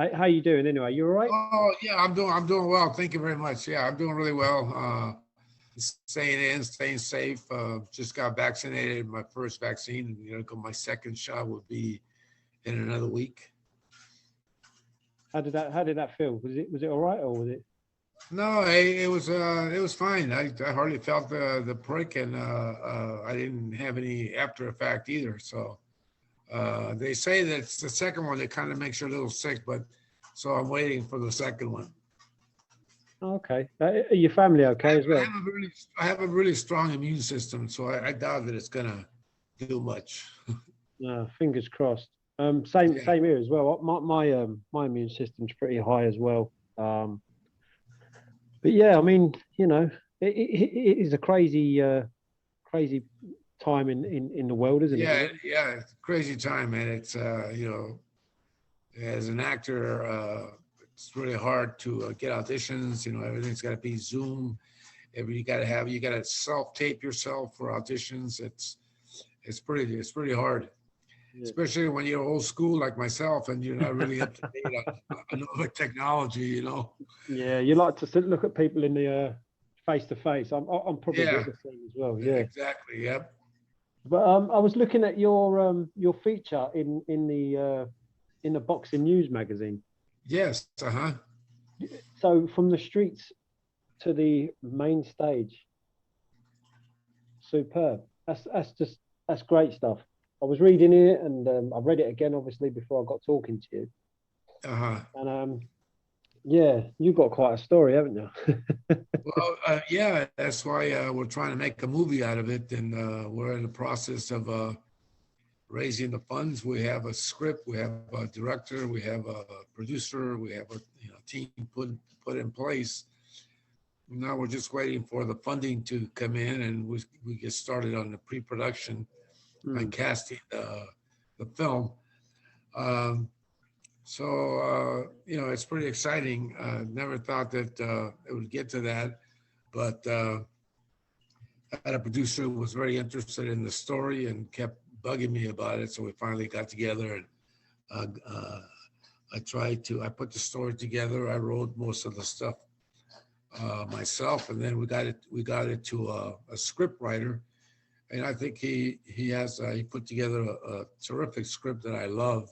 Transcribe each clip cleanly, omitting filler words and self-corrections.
How you doing anyway? You all right? Oh yeah, I'm doing well. Thank you very much. Yeah, I'm doing really well. Staying in, staying safe. Just got vaccinated. My first vaccine. My second shot will be in another week. How did that feel? Was it all right or was it? No, it was fine. I hardly felt the prick, and I didn't have any after effect either. So they say that it's the second one that kind of makes you a little sick, but so I'm waiting for the second one. Oh, okay. Are your family I, okay as I well? have a really I have a really strong immune system, so I doubt that it's gonna do much. Fingers crossed. Same Yeah, same here as well. My immune system's pretty high as well. But yeah, I mean, it is a crazy time in the world, isn't it? yeah, yeah. It's a crazy time, man. It's as an actor, it's really hard to get auditions. Everything's got to be Zoom. You got to self tape yourself for auditions. It's pretty hard, Yeah. especially when you're old school like myself and you're not really up to date on all the technology. Yeah, you like to look at people in the face to face. I'm probably Yeah, the same as well. Yeah, exactly. Yep. but I was looking at your feature in the Boxing News magazine. Yes. Uh huh. So from the streets to the main stage, superb. That's great stuff. I was reading it and I read it again, obviously, before I got talking to you. Uh huh. And yeah, you've got quite a story, haven't you? Well, yeah, that's why we're trying to make a movie out of it, and we're in the process of raising the funds. We have a script, we have a director, we have a producer, we have a team put in place. Now we're just waiting for the funding to come in, and we get started on the pre-production and Hmm. casting the film. Um, so it's pretty exciting. Never thought that it would get to that, but I had a producer who was very interested in the story and kept bugging me about it. So we finally got together, and I put the story together. I wrote most of the stuff myself, and then we got it to a script writer, and I think he put together a terrific script that I love,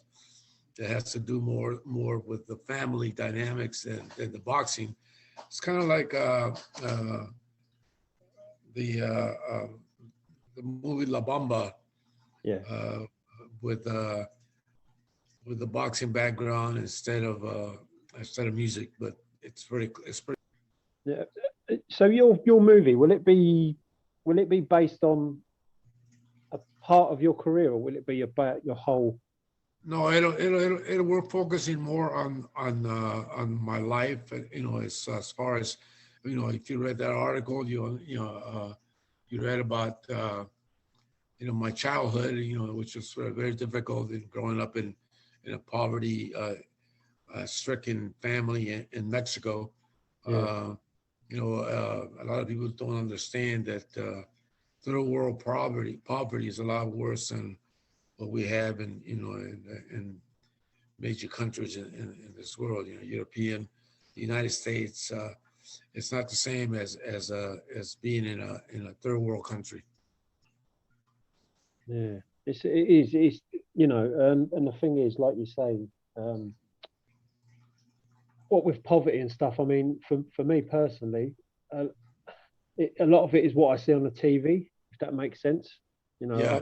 that has to do more with the family dynamics than the boxing. It's kind of like the uh, uh, the movie La Bamba, Yeah, uh, with with the boxing background instead of music, but it's pretty. yeah. So your movie will it be based on a part of your career, or will it be about your whole? No, we're focusing more on my life. As far as if you read that article, you read about my childhood, which was very difficult in growing up in a poverty stricken family in Mexico. Yeah, Uh, a lot of people don't understand that third world poverty is a lot worse than what we have in major countries in this world. European, the United States. It's not the same as being in a third world country. yeah. It's and the thing is, like you say, um, what with poverty and stuff. I mean, for me personally, uh, a lot of it is what I see on the TV. If that makes sense, you Yeah,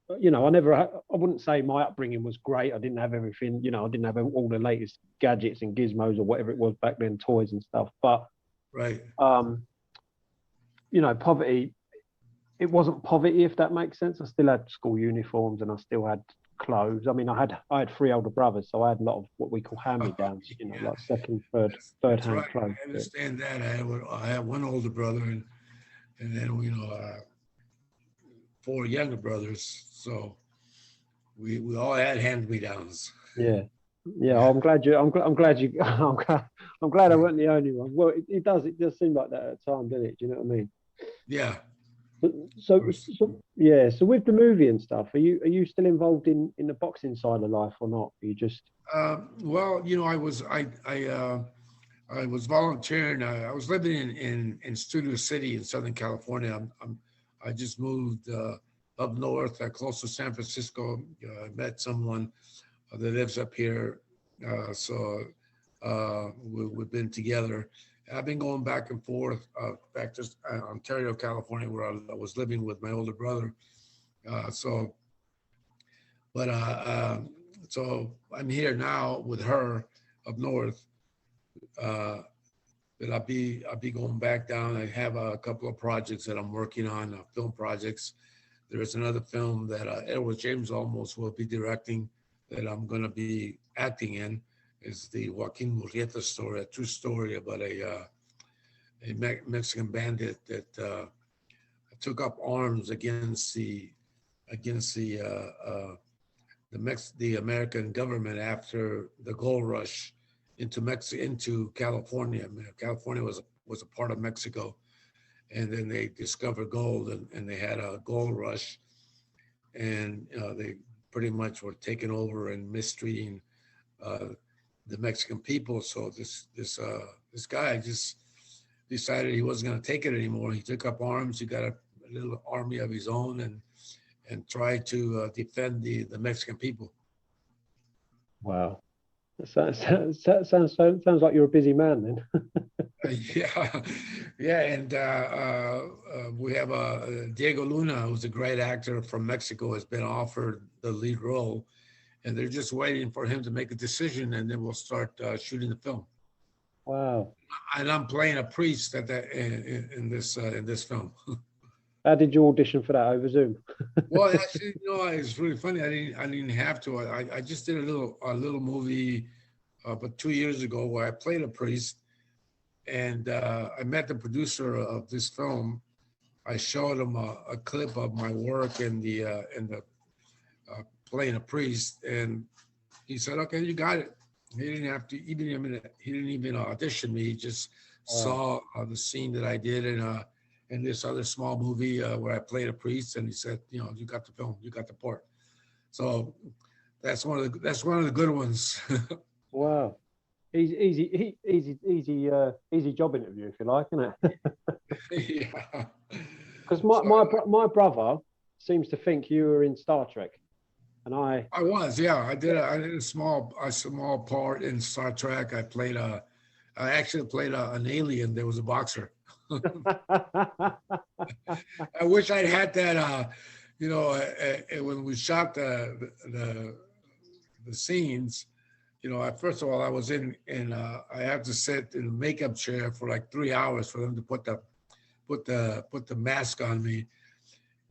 know. I wouldn't say my upbringing was great. I didn't have everything. I didn't have all the latest gadgets and gizmos or whatever it was back then, toys and stuff. But right. um, poverty. It wasn't poverty, if that makes sense. I still had school uniforms and I still had clothes. I mean, I had three older brothers, so I had a lot of what we call hand me downs. Yeah, Like second, third that's hand right. clothes. I understand that. I have one older brother, and then four younger brothers. So we all had hand me downs. Yeah, yeah. Yeah, I'm glad you. I'm glad I wasn't the only one. Well, it does. It does seem like that at times, doesn't it? Do you know what I mean? yeah. But, first. Yeah. So with the movie and stuff, are you still involved in the boxing side of life or not? Are you just Well, you know, I was volunteering. I was living in Studio City in Southern California. I just moved up north, close to San Francisco. I met someone that lives up here, so we've been together. I've been going back and forth, back to Ontario, California, where I was living with my older brother. So, but so I'm here now with her up north. Uh, but I'll be going back down. I have a couple of projects that I'm working on, film projects. There's another film that Edward James almost will be directing that I'm going to be acting in. Is the Joaquin Murrieta story, a true story about a Mexican bandit that took up arms against the American government after the gold rush into California. California was a part of Mexico, and then they discovered gold, and they had a gold rush, and they pretty much were taking over and mistreating the Mexican people. So this guy just decided he wasn't going to take it anymore. He took up arms. He got a little army of his own, and tried to defend the Mexican people. wow? Sounds like you're a busy man then. Yeah, yeah, and we have Diego Luna, who's a great actor from Mexico, has been offered the lead role, and they're just waiting for him to make a decision, and then we'll start shooting the film. Wow. And I'm playing a priest in this film. How did you audition for that over Zoom? Well, actually, it's really funny. I didn't have to. I just did a little movie, but 2 years ago where I played a priest, and I met the producer of this film. I showed him a clip of my work in the playing a priest, and he said, "Okay, you got it." He didn't have to. He didn't even audition me. He just saw the scene that I did in this other small movie where I played a priest, and he said, "You got the film, you got the part." So that's one of the good ones. Wow. Easy job interview, if you like, isn't it? Yeah. Because my brother seems to think you were in Star Trek, and I was, yeah. I did a small part in Star Trek. I actually played an alien. There was a boxer. I wish I'd had that. When we shot the scenes, first of all, I was I had to sit in a makeup chair for like 3 hours for them to put the mask on me,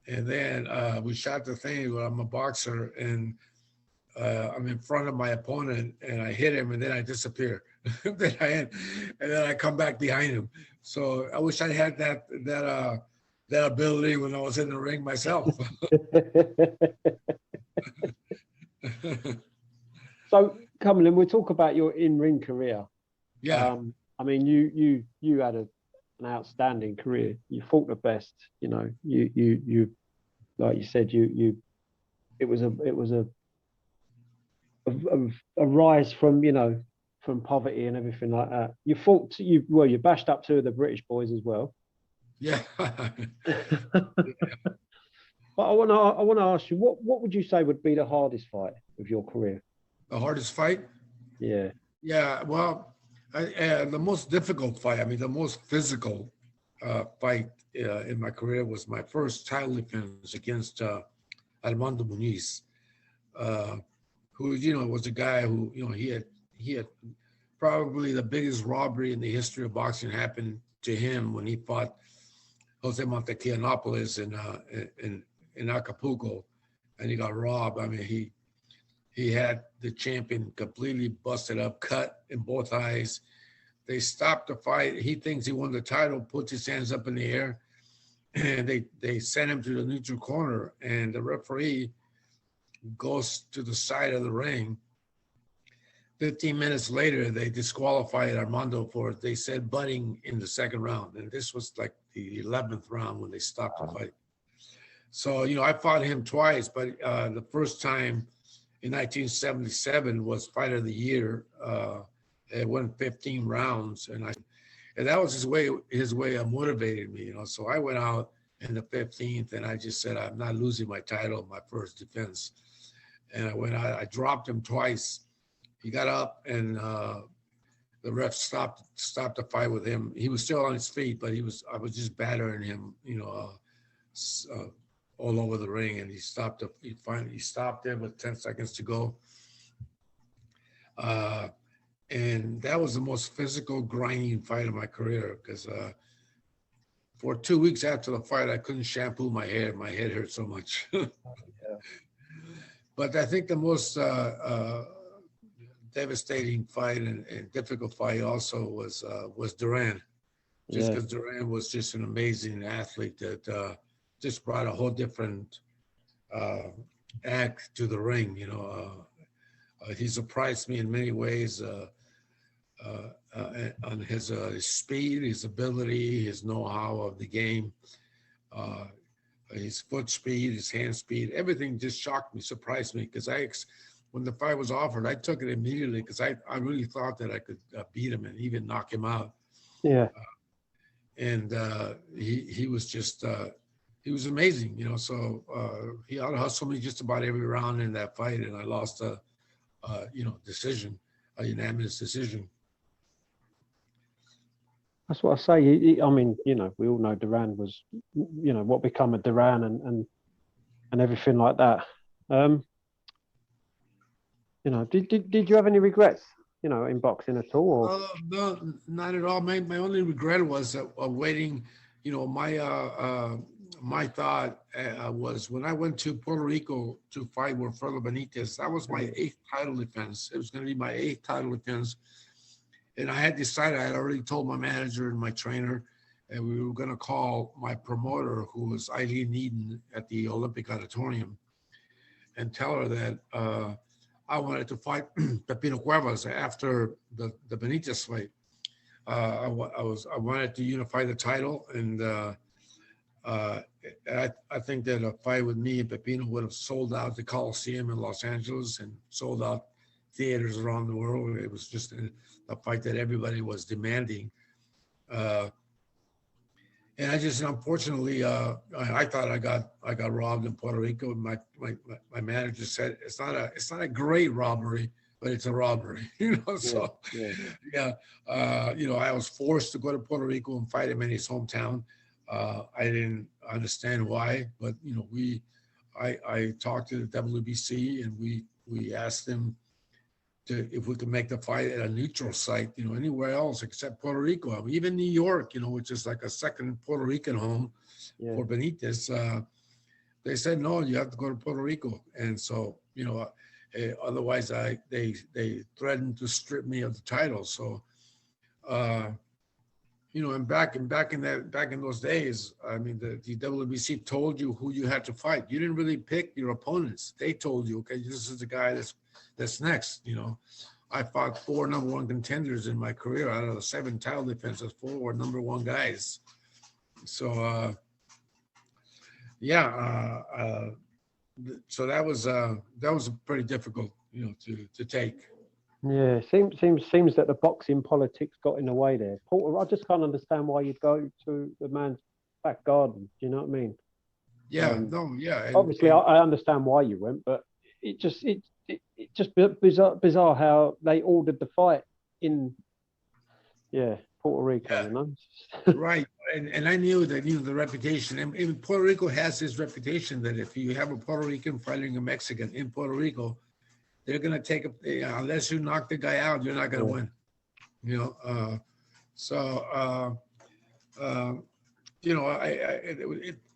and then we shot the thing where I'm a boxer and I'm in front of my opponent and I hit him and then I disappear, and then I come back behind him. So I wish I had that ability when I was in the ring myself. So, Cumberland, we'll talk about your in-ring career. Yeah. I mean, you had an outstanding career. You fought the best. You like you said, it was a rise from poverty and everything like that. You bashed up two of the British boys as well. Yeah. But I want to ask you, what would you say would be the hardest fight of your career? The hardest fight? Yeah. Yeah. Well, the most difficult fight. I mean, the most physical fight in my career was my first title defense against Armando Muniz, who was a guy who he had probably the biggest robbery in the history of boxing happened to him when he fought Jose Montequianopolis in Acapulco, and he got robbed. I mean, he had the champion completely busted up, cut in both eyes. They stopped the fight. He thinks he won the title, puts his hands up in the air, and they sent him to the neutral corner, and the referee goes to the side of the ring. 15 minutes later, they disqualified Armando for, they said, butting in the second round. And this was like the 11th round when they stopped the fight. So, you know, I fought him twice, but the first time in 1977 was Fight of the Year. It went 15 rounds, and that was his way of motivating me, you know. So I went out in the 15th, and I just said, I'm not losing my title, my first defense. And I went out, I dropped him twice. He got up, and the ref stopped the fight with him. He was still on his feet, but I was just battering him, you know, all over the ring, and he finally stopped him with 10 seconds to go. And that was the most physical, grinding fight of my career, because for 2 weeks after the fight, I couldn't shampoo my hair. My head hurt so much. Yeah. But I think the most devastating fight and difficult fight also was Duran, just because Duran was just an amazing athlete that just brought a whole different act to the ring. You know, he surprised me in many ways on his speed, his ability, his know-how of the game, his foot speed, his hand speed. Everything just shocked me, surprised me, because when the fight was offered, I took it immediately because I really thought that I could beat him and even knock him out. Yeah. And he was just he was amazing, you know. So he out-hustled me just about every round in that fight, and I lost a decision, a unanimous decision. That's what I say. I mean, you know, we all know Duran was, you know, what become of Duran and everything like that. You know, did you have any regrets, you know, in boxing at all? Or? No, not at all. My only regret was waiting. You know, my thought was when I went to Puerto Rico to fight with Fernando Benitez, that was my 8th title defense. It was going to be my 8th title defense. And I had decided, I had already told my manager and my trainer, and we were going to call my promoter, who was Eileen Eden at the Olympic Auditorium, and tell her that I wanted to fight Pepino Cuevas after the Benitez fight. I wanted to unify the title, and I think that a fight with me and Pepino would have sold out the Coliseum in Los Angeles and sold out theaters around the world. It was just a fight that everybody was demanding. And I just, unfortunately, I thought I got robbed in Puerto Rico. My manager said it's not a great robbery, but it's a robbery, you know. So you know, I was forced to go to Puerto Rico and fight him in his hometown. I didn't understand why, but you know, I talked to the WBC, and we asked them if we could make the fight at a neutral site, you know, anywhere else except Puerto Rico. I mean, even New York, you know, which is like a second Puerto Rican home for Benitez. They said, no, you have to go to Puerto Rico. And so, you know, otherwise they threatened to strip me of the title. So, you know, and back in those days, I mean, the WBC told you who you had to fight. You didn't really pick your opponents. They told you, okay, this is the guy that's next. You know, I fought 4 number 1 contenders in my career. Out of the 7 title defenses, 4 were number 1 guys. So so that was pretty difficult, you know, to take. Yeah, seems that the boxing politics got in the way there. Porter, I just can't understand why you'd go to the man's back garden. Do you know what I mean? Yeah, Obviously, I understand why you went, but it just bizarre how they ordered the fight in Puerto Rico. You know, right. And I knew that, you know, the reputation, and Puerto Rico has this reputation that if you have a Puerto Rican fighting a Mexican in Puerto Rico, they're going to take unless you knock the guy out, you're not going to win. You know, you know,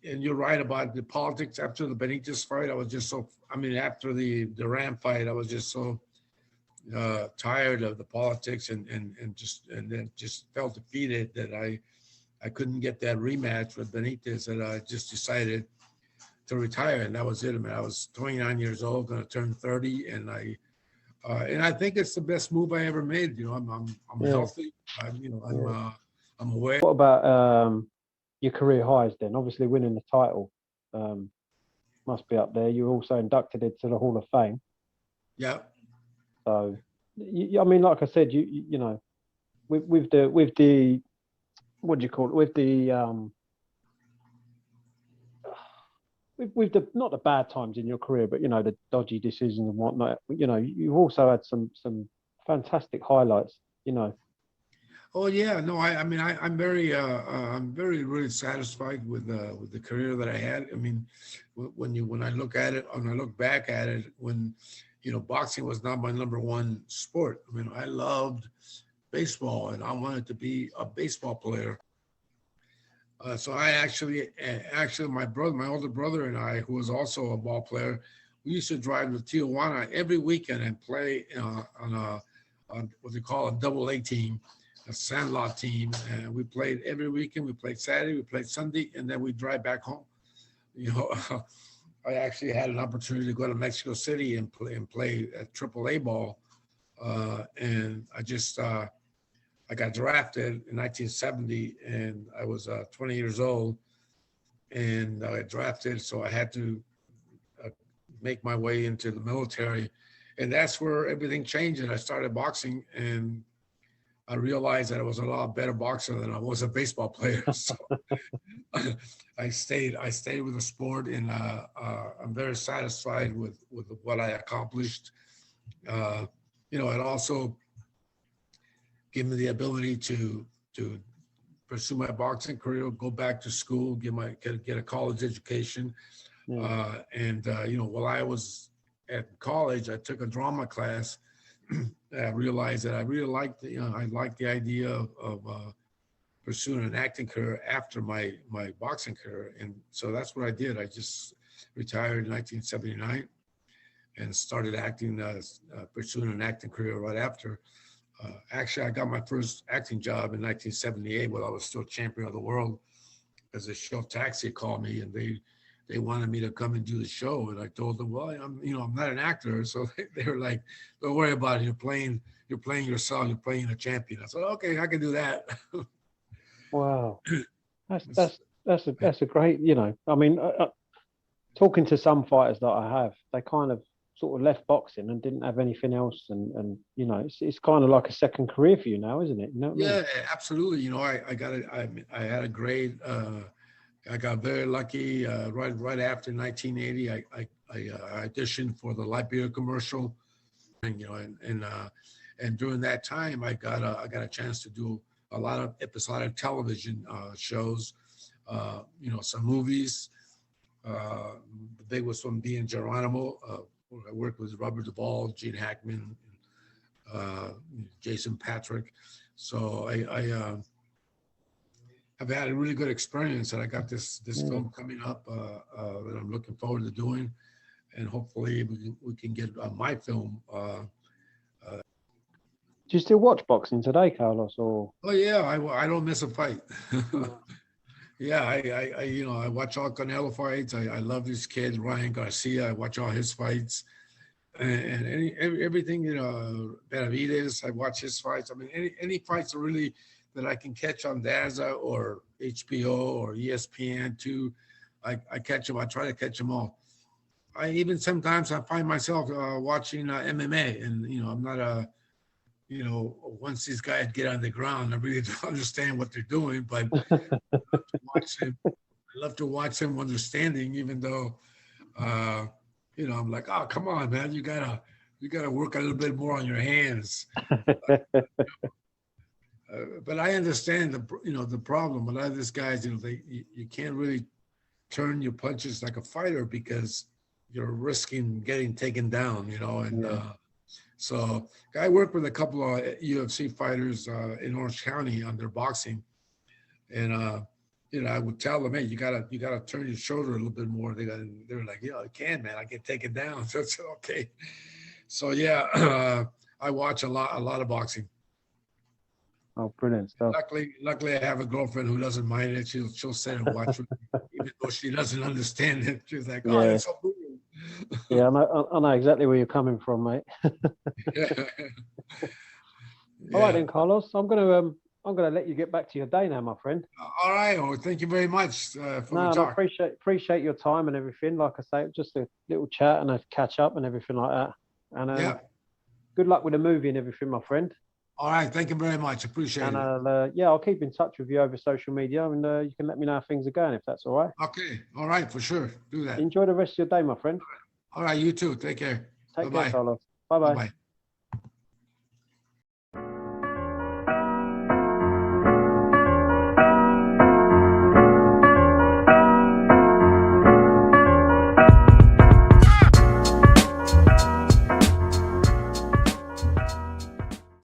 and you're right about the politics after the Benitez fight. I was just after the Duran fight, I was just so tired of the politics and then just felt defeated that I couldn't get that rematch with Benitez, that I just decided to retire, and that was it. I mean, I was 29 years old, going to turn 30, and I think it's the best move I ever made. You know, I'm healthy. I'm aware. What about your career highs then? Obviously, winning the title. must be up there. You were also inducted into the Hall of Fame. Yeah. So, I mean, like I said, you know, with the what do you call it? With the not the bad times in your career, but you know, the dodgy decisions and whatnot. You know, you've also had some fantastic highlights. You know. Oh yeah, no, I'm very really satisfied with the career that I had. I mean, when I look at it, when I look back at it, when you know, boxing was not my number one sport. I mean, I loved baseball and I wanted to be a baseball player. So I actually, my older brother and I, who was also a ball player, we used to drive to Tijuana every weekend and play on what they call a double A team, a sandlot team. And we played every weekend. We played Saturday, we played Sunday, and then we drive back home. You know, I actually had an opportunity to go to Mexico City and play at Triple A ball, and I got drafted in 1970, and I was 20 years old, and I got drafted, so I had to make my way into the military, and that's where everything changed. And I started boxing, and I realized that I was a lot better boxer than I was a baseball player. So I stayed with the sport, and I'm very satisfied with what I accomplished. You know, it also gave me the ability to pursue my boxing career, go back to school, get a college education. And you know, while I was at college, I took a drama class. I realized that I really liked I liked the idea of pursuing an acting career after my boxing career, and so that's what I did. I just retired in 1979 and started acting, pursuing an acting career right after. Actually, I got my first acting job in 1978 while I was still champion of the world, because the show Taxi called me and they wanted me to come and do the show. And I told them, well, I'm not an actor. So they were like, don't worry about it. You're playing yourself. You're playing a champion. I said, okay, I can do that. Wow, that's a great. You know, I mean, talking to some fighters that I have, they kind of sort of left boxing and didn't have anything else, and you know, it's kind of like a second career for you now, isn't it? You know what I mean? Absolutely. You know, I had a great. I got very lucky. Right after 1980, I auditioned for the Liberia commercial, and you know, and during that time, I got a chance to do a lot of episodic television shows. You know, some movies. The big was from being Geronimo. I worked with Robert Duvall, Gene Hackman, Jason Patrick. So I've had a really good experience, and I got this film coming up that I'm looking forward to doing, and hopefully we can get my film. Do you still watch boxing today, Carlos? Or Oh yeah, I don't miss a fight. Yeah, I watch all Canelo fights. I love this kid Ryan Garcia. I watch all his fights, and everything, you know, Benavidez. I watch his fights. I mean, any fights are really that I can catch on Daza or HBO or ESPN too. I catch them. I try to catch them all. I even sometimes I find myself watching MMA, and you know, I'm not a you know, once these guys get on the ground, I really don't understand what they're doing, but I love to watch them understanding, even though, you know, I'm like, oh, come on, man, you gotta work a little bit more on your hands. But I understand the problem. A lot of these guys, you know, you can't really turn your punches like a fighter because you're risking getting taken down, you know, and. So I worked with a couple of UFC fighters in Orange County on their boxing, and you know, I would tell them, hey, you gotta turn your shoulder a little bit more. They're like, yeah, I can, man, I get taken down. So it's okay. So yeah, I watch a lot of boxing. Oh, brilliant stuff. Luckily, I have a girlfriend who doesn't mind it. She'll sit and watch with me, even though she doesn't understand it. She's like, oh, that's so cool. Yeah, I know exactly where you're coming from, mate. Yeah. All right then, Carlos. I'm going to I'm going to let you get back to your day now, my friend. All right. Well, thank you very much for the No, I talk. appreciate your time and everything. Like I say, just a little chat and a catch up and everything like that. And Yeah. good luck with the movie and everything, my friend. All right. Thank you very much. Appreciate And it. yeah, I'll keep in touch with you over social media, and you can let me know how things are going if that's all right. Okay. All right. For sure. Do that. Enjoy the rest of your day, my friend. All right. You too. Take care. Take Bye-bye. care, Carlos. Bye bye. Bye-bye.